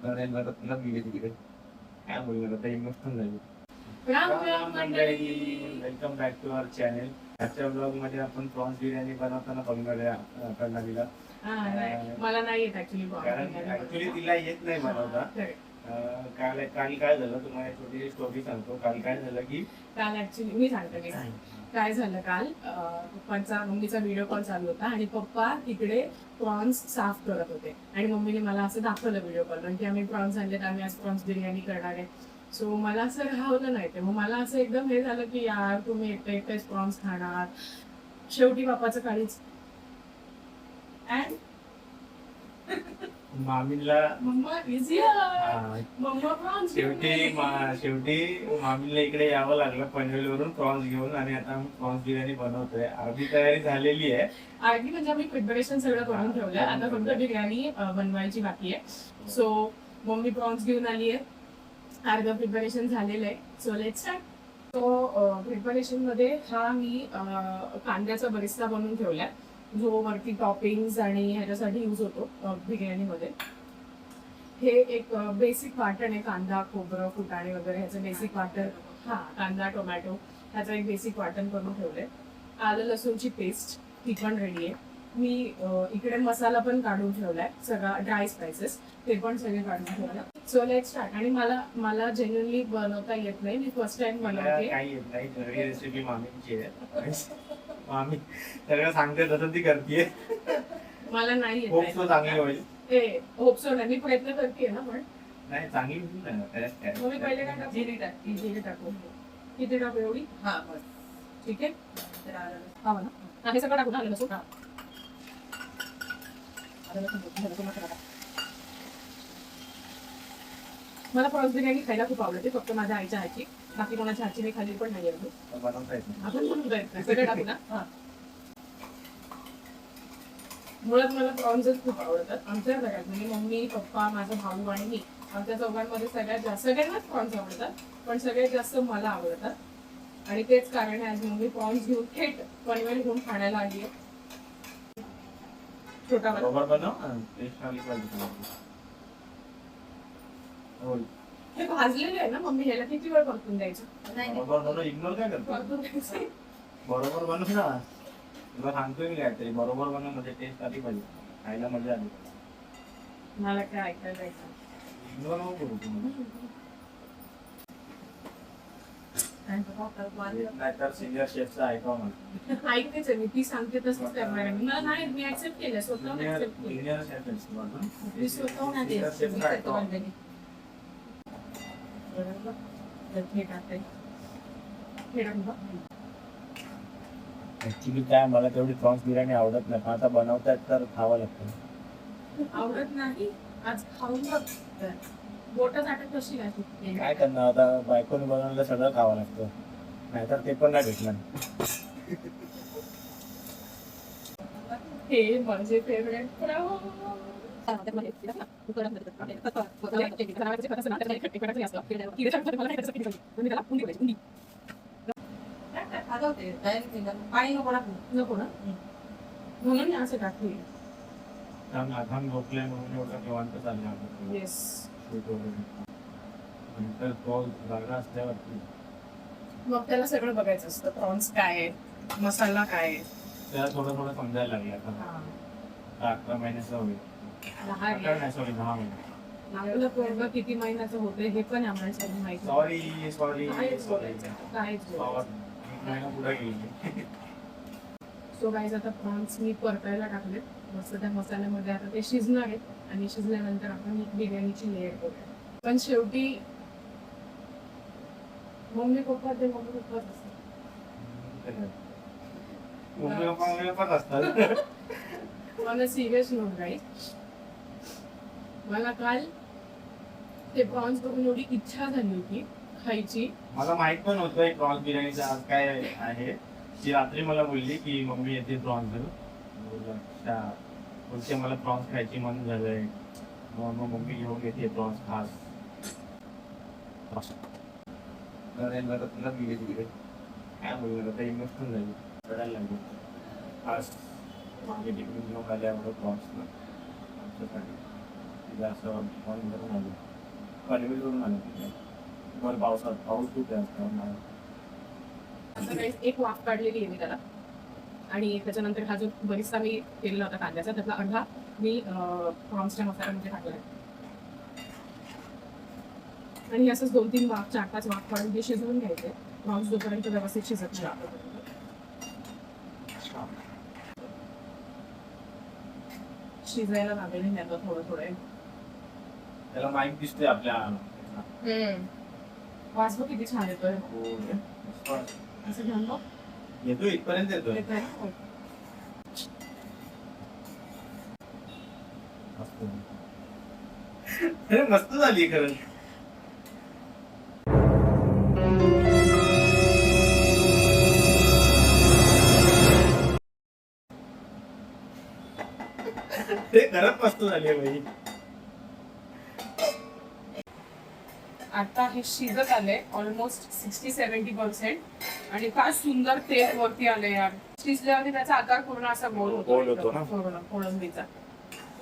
नरेंद्र गेले तिकडे काय बोलणार आता इमोशनल झाली. राम राम मंडळी, welcome back to our channel. आजच्या ब्लॉग मध्ये आपण प्रॉन्स बिर्याणी बनवताना बघणार तिला. मला नाही येत ऍक्च्युली, कारण ऍक्च्युली तिला येत नाही बनवता. काल काय झालं तुम्हाला छोटी स्टोरी सांगतो. काल काय झालं की काल ऍक्च्युली मी सांगते काय झालं. काल पप्पांचा मम्मीचा व्हिडिओ कॉल चालू होता आणि पप्पा तिकडे प्रॉन्स साफ करत होते आणि मम्मीने मला असं दाखवलं व्हिडिओ कॉल की आम्ही प्रॉन्स आणलेत, आम्ही आज प्रॉन्स बिर्याणी करणार आहे. सो मला असं राहवलं नाही ते. मग मला असं एकदम हे झालं की यार तुम्ही एकटेच प्रॉन्स खाणार. शेवटी बापाचं काळीच मामीला शेवटी मामीला इकडे यावं लागलं पनवेलवरून प्रॉन्स घेऊन आणि आता प्रॉन्स बिर्याणी बनवतोय. अर्धी तयारी झालेली आहे. अर्धी म्हणजे आम्ही प्रिपरेशन सगळं करून ठेवलंय, आता फक्त बिर्याणी बनवायची बाकी आहे. सो मम्मी प्रॉन्स घेऊन आली आहे, अर्ध प्रिपरेशन झालेलं आहे. So let's start. तो प्रिपरेशन मध्ये हा मी कांद्याचा बरिस्ता बनवून ठेवलाय, जो वरती टॉपिंग्स आणि ह्याच्यासाठी यूज होतो बिर्याणीमध्ये. हे एक बेसिक वाटण आहे, कांदा खोबरं फुटाणे वगैरे ह्याचं बेसिक वाटण. कांदा टोमॅटो ह्याचं एक बेसिक वाटण करून ठेवलंय. आलं लसूणची पेस्ट ती पण रेडी आहे. मी इकडे मसाला पण काढून ठेवलाय, सगळा ड्राय स्पायसेस ते पण सगळे काढून ठेवले. So let's start. आणि मला जेन्युअनली बनवता येत नाही, मी फर्स्ट टाइम बनवते. रेसिपी मामीची आहे. मामी सगळं सांगते तसं ती करते. मला नाही येत. होप चांगली होईल. होप सो नाही, मी प्रयत्न करते ना. पण नाही चांगली होईल. मी पहिले काय टाकू? जिरे टाकू. किती टाकू? एवढी? ठीक आहे. हे सगळं टाकू ना. आलं लसूण. मला प्रॉन्स बिर्याणी खायला खूप आवडते, फक्त माझ्या आईच्या हातची. बाकी कोणाच्या हातची मी खाल्ली पण नाही. आपण बनवता येत सगळं टाकू ना. मुळात मला प्रॉन्सच खूप आवडतात. आमच्या घरात म्हणजे मम्मी पप्पा माझा भाऊ आणि मी, आमच्या चौघांमध्ये सगळ्यांनाच प्रॉन्स आवडतात, पण सगळ्यात जास्त मला आवडतात. आणि तेच कारण आहे आज मम्मी प्रॉन्स घेऊन थेट पनवेल घेऊन खाण्याला आली आहे. छोटा हे भाजलेलं आहे ना मम्मी, ह्याला किती वेळ परतून द्यायचं? इग्नोर काय करतो? बरोबर बनव ना. तुला सांगतोय मी काहीतरी बरोबर बनव, म्हणजे टेस्ट आली पाहिजे, खायला मजा आली. मला काय ऐकायला इग्नोर नको करू तुम्ही. नाहीतर सिनियर शेफचा ऐकावं मला. ऐकतेच आहे मी, ती सांगते तसंच करणार आहे. मला नाही, मी ऍक्सेप्ट केलं स्वतःहून. सिनियर शेफ मी स्वतःहून ऍक्च्युली काय मला तेवढी प्रॉन्स बिर्याणी आवडत नाही, पण आता बनवतात तर खावं लागतं. आवडत नाही आज खाऊन बघ. बोटं चाटत कशी काय करणार आता, बायकोने बनवलेलं सगळं खावं लागतं, नाहीतर ते पण नाही भेटणार. हे माझे फेवरेट. नको ना, म्हणून असं टाकते. आधाम झोपले म्हणून एवढं निवांत चाललं. येस. नंतर जागा असल्यावरती मग त्याला सगळं बघायचं असतं, प्रॉन्स काय आहे, मसाला काय आहे, त्याला थोडं समजायला लागलं. आता 11 महिन्याचा होईल. 10 महिने. आपलं पोरगं किती महिन्याचं होतं हे पण आम्हाला सगळं माहिती. सॉरी काहीच पुढे गेली. सो गाईज आता प्रॉन्स मी परतायला टाकले मस्त त्या मसाल्यामध्ये. आता ते शिजणार आहेत आणि शिजल्यानंतर आपण बिर्याणीची लेअर करूया. पण शेवटी मम्मी पप्पाच असतात. मला सिरियस नोट गाईज, मला काल ते प्रॉन्स बघून एवढी इच्छा झाली होती खायची. मला माहित पण होतं प्रॉन्स बिर्याणीचं आज काय आहे. ती रात्री मला बोलली की मम्मी येते प्रॉन्स बोलते, मला प्रॉन्स खायची मन झालंय, मग मम्मी घेऊन येते प्रॉन्स खास. तिकडे काय बोलणार आता, इमोशनल झाली, रडायला लागली. आज मागे टिफिन घेऊन आल्यामुळे प्रॉन्स आमच्यासाठी असं करून आलो पनवेलवरून आलो तिथे बरं पाऊस खूप जास्त असं काही एक वाफ काढलेली आहे मी त्याला आणि त्याच्यानंतर हा जो बरीचसा मी केलेला होता कांद्याचा त्यातला अर्धा मी प्रॉन्सच्या मसाल्यामध्ये टाकला आहे आणि असंच 2-3 वाफ 4-5 वाफ काढून हे शिजवून घ्यायचे प्रॉन्स जोपर्यंत व्यवस्थित शिजत नाही शिजायला लागेल नाही थोडं थोडं त्याला माईक दिसते आपल्या वास बघ किती छान येतोय असं घ्या मग येतो इथपर्यंत येतोय मस्त झाली खरं ते खरंच मस्त झाली बाई आता हे शिजत आले ऑलमोस्ट 60-70% आणि काय सुंदर तेल वरती आले यार शिजल्यावर त्याचा आकार पूर्ण असा गोल होतो ना कोळंबीचा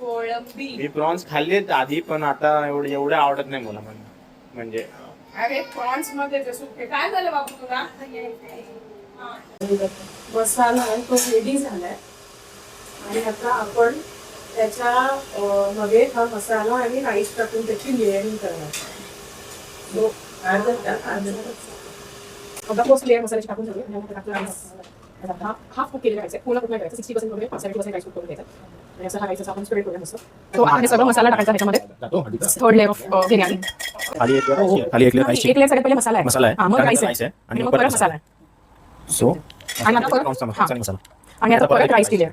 कोळंबी मी प्रॉन्स खाल्लेत आधी पण आता एवढे आवडत नाही मला म्हणजे अरे प्रॉन्स मध्ये जसं काय झालं बाबू तुला मसाला तो रेडी झालाय आणि आता आपण त्याच्या मध्ये हा मसाला आणि राईस टाकून त्याची लेअरिंग करणार लेअर मसाल्याची टाकून हाफ कुक केलेला राहायचं पूर्ण कुक नाही करायचं 60% वगैरे 70% राईस कुक करून घ्यायचा आणि असं हा राईस आपण स्प्रेड करूया मस्त तो आता हे सगळं मसाला टाकायचा ह्याच्यामध्ये थर्ड लेअर ऑफ बिर्याणी खाली एक लेअर सगळ्यात पहिले मसाला आहे मग राईस आहे आणि मग परत मसाला आहे सो आणि आता परत मसाला आणि आता परत राईस केले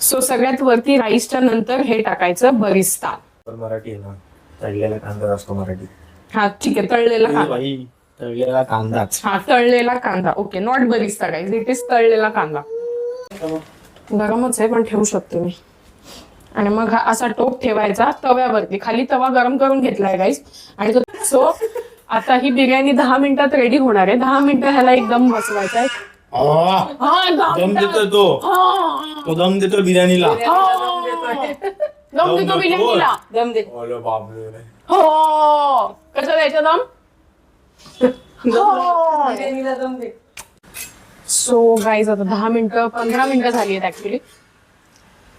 सो सगळ्यात वरती राईसच्या नंतर हे टाकायचं बरिस्ता मराठी आहे ना तळलेला कांदा असतो मराठी हा ठीक आहे तळलेला कांदा बाई तळलेला कांदाच हा तळलेला कांदा okay not birista guys it is तळलेला कांदा गरमच आहे पण ठेवू शकते मी आणि मग हा असा टोप ठेवायचा तव्यावरती खाली तवा गरम करून घेतलाय गाईज आणि सो आता ही बिर्याणी 10 मिनिटात रेडी होणार आहे 10 मिनिटं ह्याला एकदम बसवायचा आहे दम देतो तो दम देतो बिर्याणीला दम देतो बिर्याणीला दम दे बापरे हो कसं द्यायचं दम बिर्याणीला दम दे सो गाईज आता 10 मिनिटं 15 मिनिटं झाली आहेत ऍक्च्युली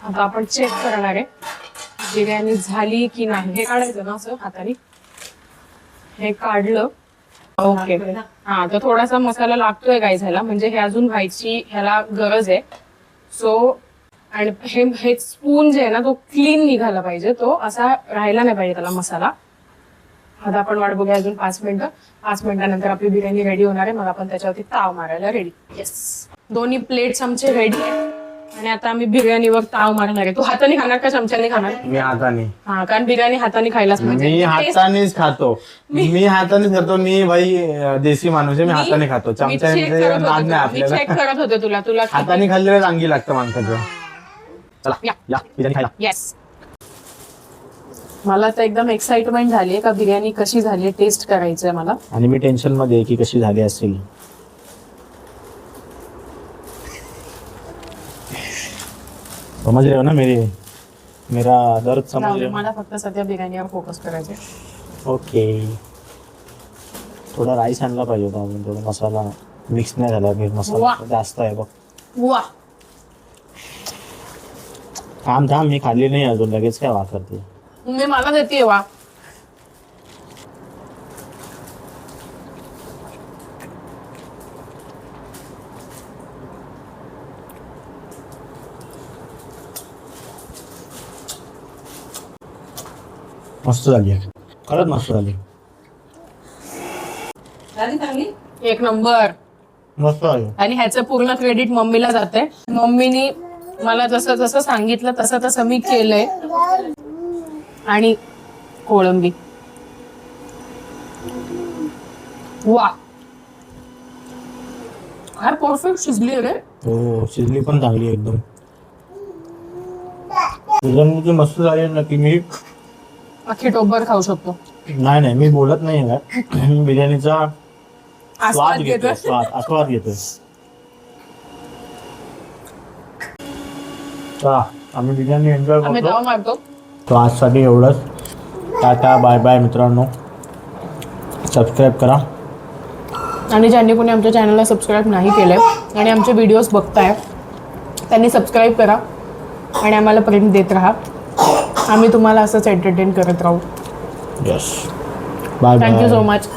आता आपण चेक करणार आहे बिर्याणी झाली की नाही हे काढायचं ना असं हाताने हे काढलं ओके हा तर थोडासा मसाला लागतोय गाईज ह्याला म्हणजे हे अजून व्हायची ह्याला गरज आहे सो आणि हे स्पून जे आहे ना तो क्लीन निघाला पाहिजे तो असा राहिला नाही पाहिजे त्याला मसाला आता आपण वाट बघूया अजून 5 मिनिटं 5 मिनिटानंतर आपली बिर्याणी रेडी होणार आहे मग आपण त्याच्यावरती ताव मारायला रेडी येस दोन्ही प्लेट्स आमचे रेडी आहे आणि आता आम्ही बिर्याणीवर ताव मारणार आहे तू हाताने खाणार का चमच्याने खाणार मी हाताने हा कारण बिर्याणी हाताने खायलाच मी हातानेच खातो मी हातानेच खातो मी भाई देशी माणूस आहे मी हाताने खातो चमच्याने नाद नाही आपल्याला चेक करत होते तुला हाताने खाल्लेलं चांगली लागतं माणसाचं चला या. या बिर्याणी खायला येस मला तर एकदम एक्साइटमेंट झाली का बिर्याणी कशी झाली टेस्ट करायचंय मला आणि मी टेन्शन मध्ये आहे की कशी झाली असेल समझ रहे हो ना मेरा दर्द समझ रहे हो मला फक्त सध्या बिर्याणीवर फोकस करायचे ओके थोडा राईस आणला पाहिजे होता अजून थोडा मसाला मिक्स नाही झाला मसाला जास्त आहे बघ वा थांब मी खाल्ली नाही अजून लगेच काय वापरते मी मला देते वा मस्त झाली खरंच मस्त झाली एक नंबर मस्त झाली आणि ह्याचं पूर्ण क्रेडिट मम्मीला जाते मम्मीनी मला जसं जसं सांगितलं तसं तसं मी केलंय आणि कोळंबी वा काय परफेक्ट शिजली रे हो शिजली पण चांगली एकदम बिर्याणी मस्त झाली ना की मी अख्खी टोपभर खाऊ शकतो नाही मी बोलत नाही ना बिर्याणीचा आस्वाद घेतोय आस्वाद घेतोय आम्ही बिर्याणी एन्जॉय आम्ही करतो. जाऊन मारतो. तो आजसाठी एवढंच. टाटा बाय बाय मित्रांनो. सबस्क्राईब करा. आणि ज्यांनी कोणी आमच्या चॅनलला सबस्क्राईब नाही केलं आणि आमचे व्हिडिओज बघताय त्यांनी सबस्क्राईब करा आणि आम्हाला प्रेम देत राहा. आम्ही तुम्हाला असंच एंटरटेन करत राहू. Yes. Bye bye. Thank you so much.